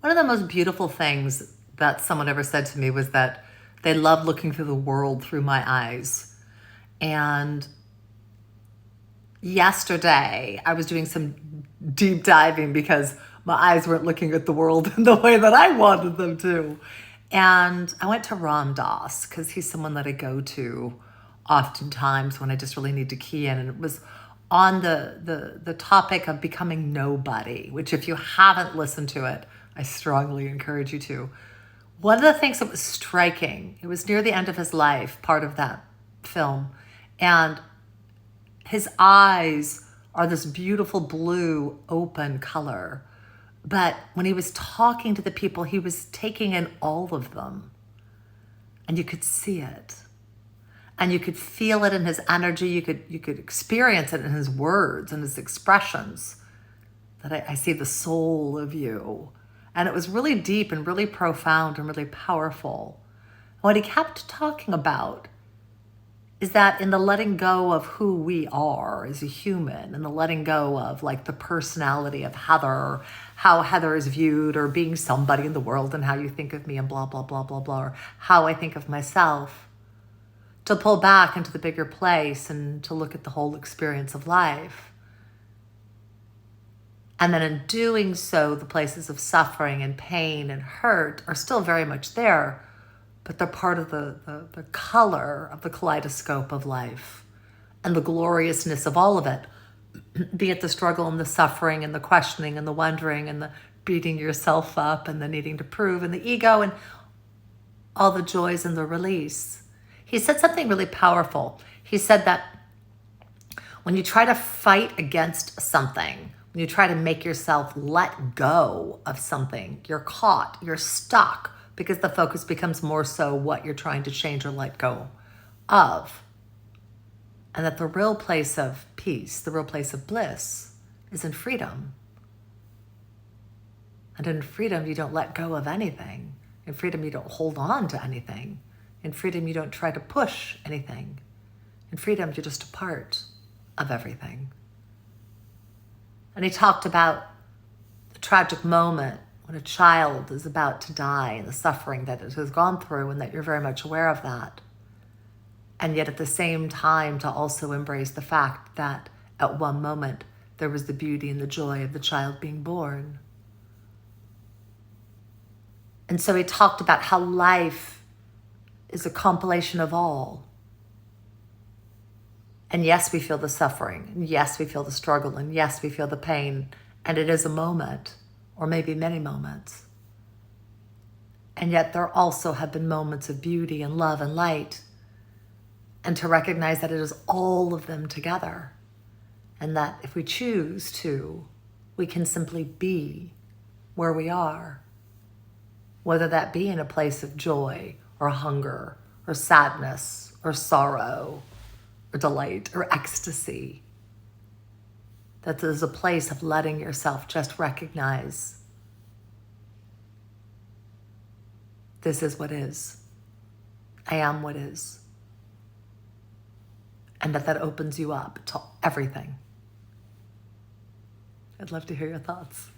One of the most beautiful things that someone ever said to me was that they love looking through the world through my eyes. And yesterday, I was doing some deep diving because my eyes weren't looking at the world in the way that I wanted them to. And I went to Ram Dass because he's someone that I go to oftentimes when I just really need to key in. And it was on the topic of becoming nobody, which if you haven't listened to it, I strongly encourage you to. One of the things that was striking, it was near the end of his life, part of that film, and his eyes are this beautiful blue, open color. But when he was talking to the people, he was taking in all of them. And you could see it. And you could feel it in his energy. You could experience it in his words and his expressions. That I see the soul of you. And it was really deep and really profound and really powerful. What he kept talking about is that in the letting go of who we are as a human, and the letting go of like the personality of Heather, how Heather is viewed, or being somebody in the world and how you think of me and blah, blah, blah, blah, blah, or how I think of myself, to pull back into the bigger place and to look at the whole experience of life. And then in doing so, the places of suffering and pain and hurt are still very much there, but they're part of the color of the kaleidoscope of life and the gloriousness of all of it, be it the struggle and the suffering and the questioning and the wondering and the beating yourself up and the needing to prove and the ego and all the joys and the release. He said something really powerful. He said that when you try to fight against something, when you try to make yourself let go of something, you're caught, you're stuck, because the focus becomes more so what you're trying to change or let go of. And that the real place of peace, the real place of bliss, is in freedom. And in freedom, you don't let go of anything. In freedom, you don't hold on to anything. In freedom, you don't try to push anything. In freedom, you're just a part of everything. And he talked about the tragic moment when a child is about to die and the suffering that it has gone through, and that you're very much aware of that. And yet at the same time to also embrace the fact that at one moment there was the beauty and the joy of the child being born. And so he talked about how life is a compilation of all. And yes, we feel the suffering, and yes, we feel the struggle, and yes, we feel the pain, and it is a moment, or maybe many moments. And yet there also have been moments of beauty and love and light, and to recognize that it is all of them together, and that if we choose to, we can simply be where we are, whether that be in a place of joy or hunger or sadness or sorrow or delight or ecstasy. That there's a place of letting yourself just recognize this is what is. I am what is. And that opens you up to everything. I'd love to hear your thoughts.